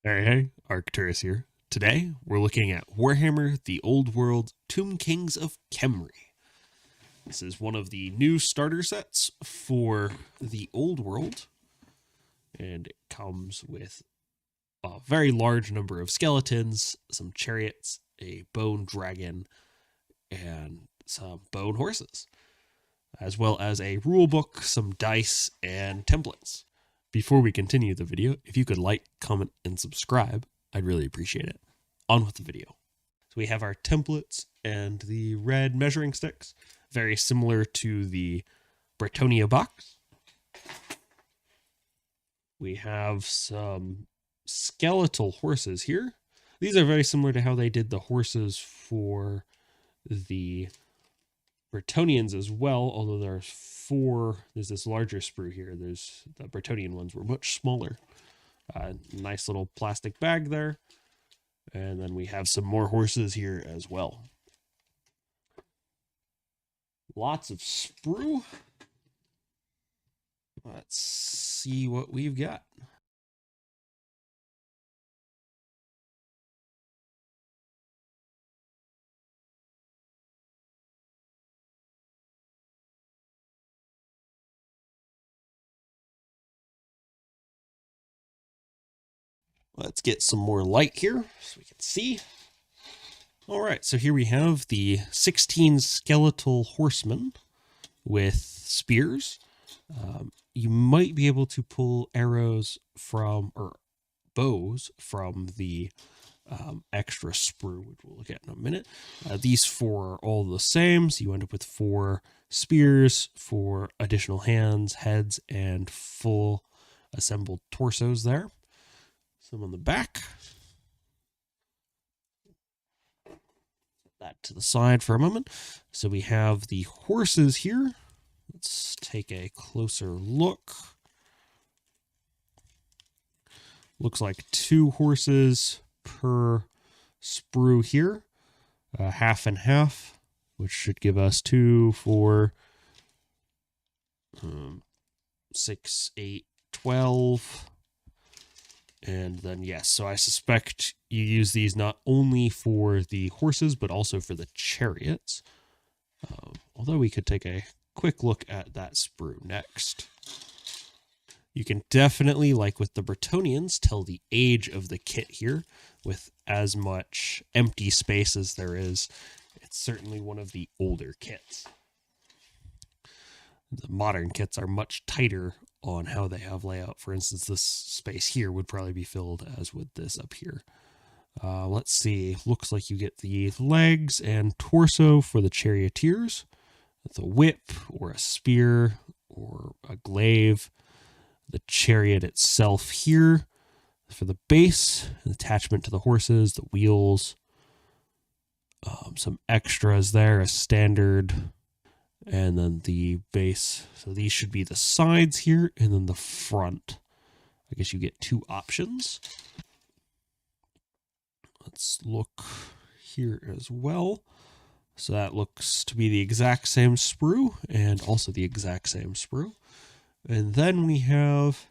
Hey, Arcturus here. Today, we're looking at Warhammer The Old World Tomb Kings of Khemri. This is one of the new starter sets for The Old World, and it comes with a very large number of skeletons, some chariots, a bone dragon, and some bone horses, as well as a rule book, some dice, and templates. Before we continue the video, if you could like, comment, and subscribe, I'd really appreciate it. On with the video. So we have our templates and the red measuring sticks, very similar to the Bretonnia box. We have some skeletal horses here. These are very similar to how they did the horses for the Bretonnians as well, although there's this larger sprue here. There's the Bretonnian ones were much smaller. Nice little plastic bag there. And then we have some more horses here as well. Lots of sprue. Let's see what we've got. Let's get some more light here so we can see. All right, so here we have the 16 skeletal horsemen with spears. You might be able to pull arrows from, or bows from the extra sprue, which we'll look at in a minute. These four are all the same, so you end up with 4 spears, 4 additional hands, heads, and full assembled torsos there. Some on the back. That to the side for a moment. So we have the horses here. Let's take a closer look. Looks like 2 horses per sprue here. Half and half, which should give us 2, 4, 6, 8, 12. And then, yes, so I suspect you use these not only for the horses, but also for the chariots. Although we could take a quick look at that sprue next. You can definitely, like with the Bretonnians, tell the age of the kit here with as much empty space as there is. It's certainly one of the older kits. The modern kits are much tighter on how they have layout. For instance, this space here would probably be filled as with this up here. Let's see. Looks like you get the legs and torso for the charioteers, the whip or a spear or a glaive, the chariot itself here for the base, an attachment to the horses, the wheels, some extras there, a standard, and then the base. So these should be the sides here, and then the front. I guess you get 2 options. Let's look here as well. So that looks to be the exact same sprue, and also the exact same sprue. And then we have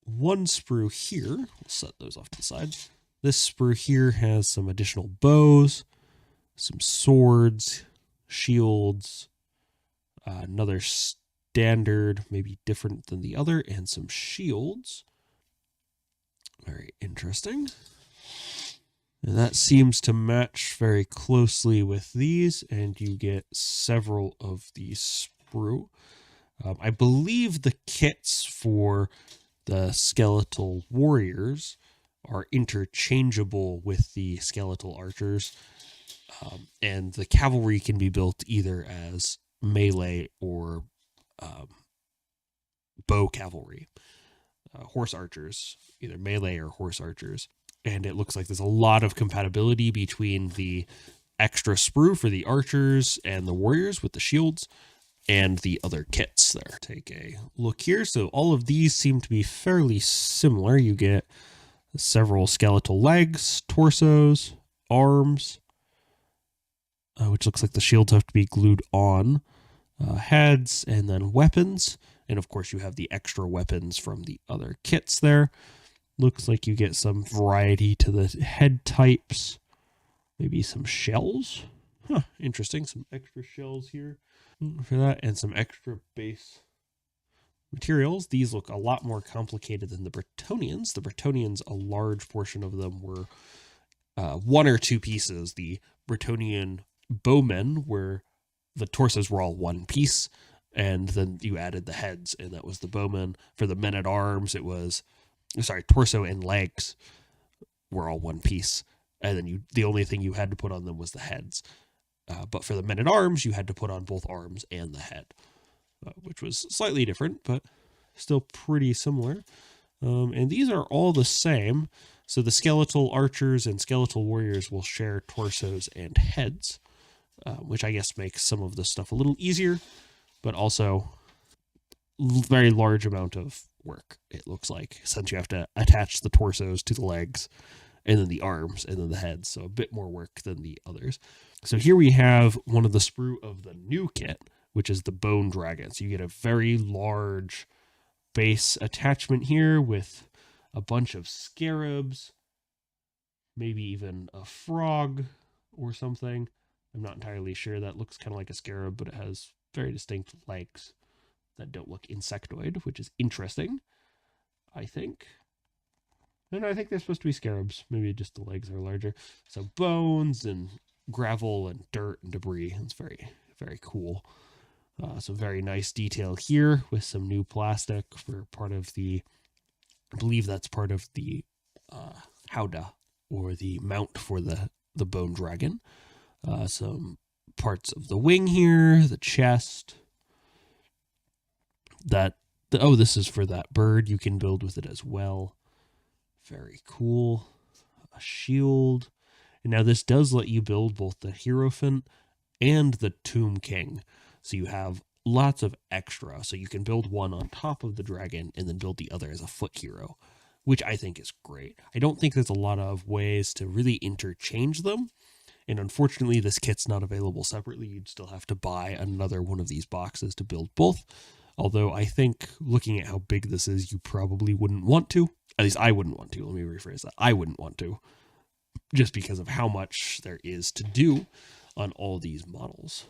1 sprue here. We'll set those off to the side. This sprue here has some additional bows, some swords, shields, another standard, maybe different than the other, and some shields. Very interesting. And that seems to match very closely with these, and you get several of these sprue. I believe the kits for the skeletal warriors are interchangeable with the skeletal archers. And the cavalry can be built either as melee or bow cavalry. Horse archers, either melee or horse archers. And it looks like there's a lot of compatibility between the extra sprue for the archers and the warriors with the shields and the other kits there. Take a look here. So all of these seem to be fairly similar. You get several skeletal legs, torsos, arms, which looks like the shields have to be glued on, heads, and then weapons. And of course you have the extra weapons from the other kits there. Looks like you get some variety to the head types. Maybe some shells. Huh, interesting. Some extra shells here for that, and some extra base materials. These look a lot more complicated than the Bretonnians. The Bretonnians, a large portion of them were one or two pieces. The Bretonnian bowmen were, the torsos were all one piece, and then you added the heads, and that was the bowmen. For the men-at-arms, it was, torso and legs were all one piece, and then the only thing you had to put on them was the heads. But for the men-at-arms, you had to put on both arms and the head, which was slightly different, but still pretty similar. And these are all the same. So the skeletal archers and skeletal warriors will share torsos and heads, which I guess makes some of the stuff a little easier, but also very large amount of work, it looks like, since you have to attach the torsos to the legs and then the arms and then the heads. So a bit more work than the others. So here we have one of the sprue of the new kit, which is the bone dragon. So you get a very large base attachment here with a bunch of scarabs, maybe even a frog or something. I'm not entirely sure. That looks kind of like a scarab, but it has very distinct legs that don't look insectoid, which is interesting, I think. And I think they're supposed to be scarabs. Maybe just the legs are larger. So bones and gravel and dirt and debris. It's very, very cool. Some very nice detail here with some new plastic for part of the, I believe that's part of the howdah, or the mount for the bone dragon. Some parts of the wing here, the chest. This is for that bird. You can build with it as well. Very cool. A shield. And now this does let you build both the Hierophant and the Tomb King. So you have lots of extra. So you can build one on top of the dragon and then build the other as a foot hero, which I think is great. I don't think there's a lot of ways to really interchange them. And unfortunately, this kit's not available separately. You'd still have to buy another one of these boxes to build both. Although I think, looking at how big this is, you probably wouldn't want to. At least I wouldn't want to. Let me rephrase that. I wouldn't want to. Just because of how much there is to do on all these models.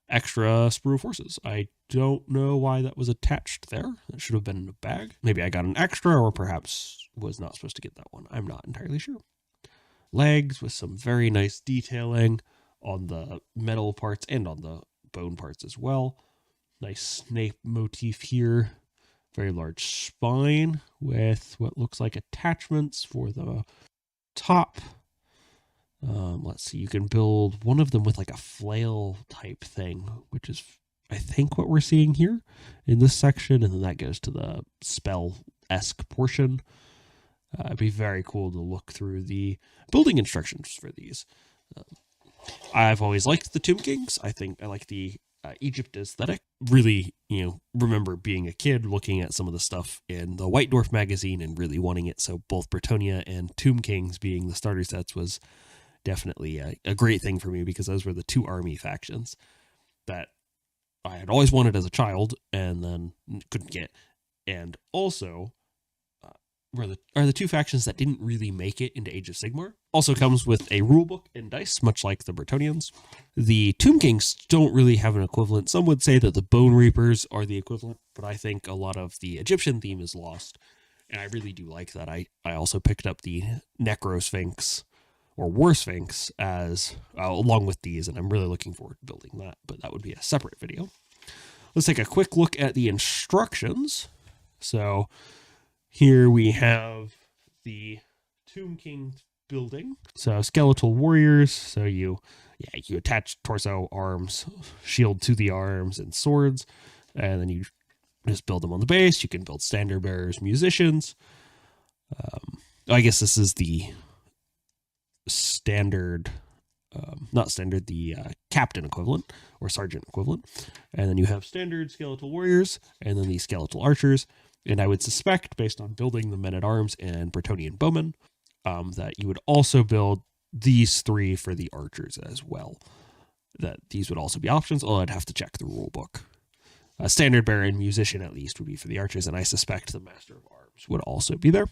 Extra sprue of horses. I don't know why that was attached there. That should have been in a bag. Maybe I got an extra, or perhaps was not supposed to get that one. I'm not entirely sure. Legs with some very nice detailing on the metal parts and on the bone parts as well. Nice snake motif here. Very large spine with what looks like attachments for the top. Let's see, you can build one of them with like a flail type thing, which is, I think, what we're seeing here in this section. And then that goes to the spell-esque portion. It'd be very cool to look through the building instructions for these. I've always liked the Tomb Kings. I think I like the Egypt aesthetic. Really, remember being a kid looking at some of the stuff in the White Dwarf magazine and really wanting it. So both Bretonnia and Tomb Kings being the starter sets was definitely a great thing for me, because those were the two army factions that I had always wanted as a child and then couldn't get. And also are the two factions that didn't really make it into Age of Sigmar. Also comes with a rulebook and dice, much like the Bretonnians. The Tomb Kings don't really have an equivalent. Some would say that the Bone Reapers are the equivalent, but I think a lot of the Egyptian theme is lost, and I really do like that. I also picked up the Necrosphinx, or War Sphinx, as along with these, and I'm really looking forward to building that, but that would be a separate video. Let's take a quick look at the instructions. So here we have the Tomb King building. So skeletal warriors. So you attach torso, arms, shield to the arms, and swords, and then you just build them on the base. You can build standard bearers, musicians. I guess this is the standard, the captain equivalent or sergeant equivalent. And then you have standard skeletal warriors, and then the skeletal archers. And I would suspect, based on building the men-at-arms and Bretonnian bowmen, that you would also build these three for the archers as well. That these would also be options. Oh, I'd have to check the rule book. A standard bearer and musician, at least, would be for the archers, and I suspect the master of arms would also be there.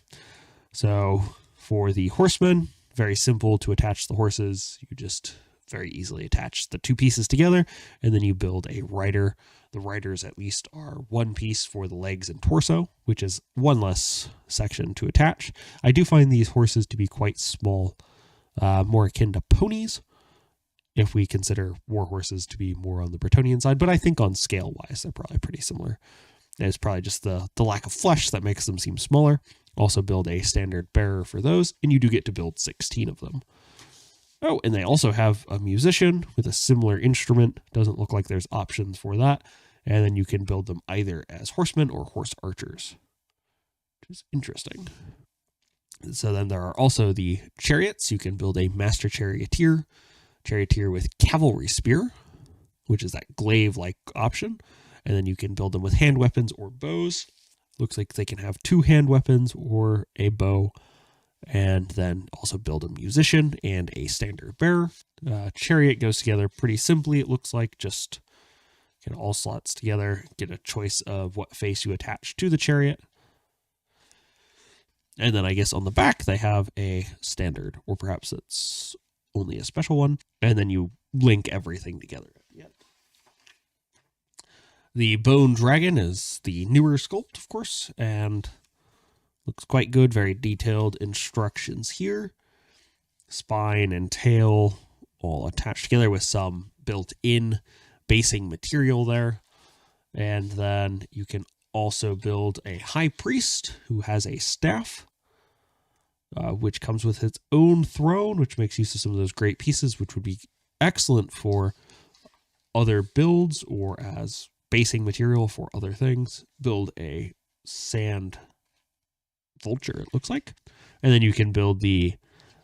So for the horsemen, very simple to attach the horses. You just very easily attach the two pieces together, and then you build a rider. The riders, at least, are one piece for the legs and torso, which is one less section to attach. I do find these horses to be quite small, more akin to ponies, if we consider war horses to be more on the Bretonnian side, but I think on scale-wise, they're probably pretty similar. And it's probably just the lack of flesh that makes them seem smaller. Also build a standard bearer for those, and you do get to build 16 of them. Oh, and they also have a musician with a similar instrument. Doesn't look like there's options for that. And then you can build them either as horsemen or horse archers, which is interesting. So then there are also the chariots. You can build a master charioteer with cavalry spear, which is that glaive-like option. And then you can build them with hand weapons or bows. Looks like they can have 2 hand weapons or a bow. And then also build a musician and a standard bearer. Chariot goes together pretty simply. It looks like just get all slots together, get a choice of what face you attach to the chariot. And then I guess on the back they have a standard, or perhaps it's only a special one. And then you link everything together at the end. The bone dragon is the newer sculpt, of course, and looks quite good. Very detailed instructions here. Spine and tail all attached together with some built-in basing material there. And then you can also build a high priest who has a staff, which comes with its own throne, which makes use of some of those great pieces, which would be excellent for other builds or as basing material for other things. Build a sand vulture, it looks like. And then you can build the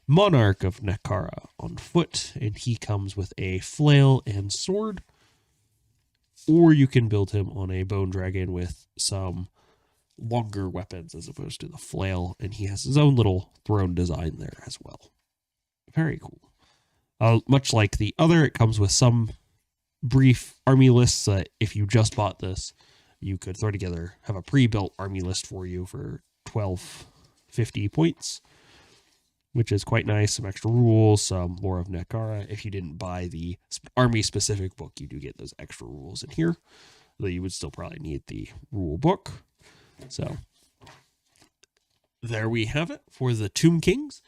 monarch of Nekara on foot, and he comes with a flail and sword. Or you can build him on a bone dragon with some longer weapons as opposed to the flail, and he has his own little throne design there as well. Very cool. Much like the other, it comes with some brief army lists that if you just bought this, you could throw together, have a pre-built army list for you for 1250 points, which is quite nice. Some extra rules, some lore of Nekara. If you didn't buy the army-specific book, you do get those extra rules in here, though you would still probably need the rule book. So there we have it for the Tomb Kings.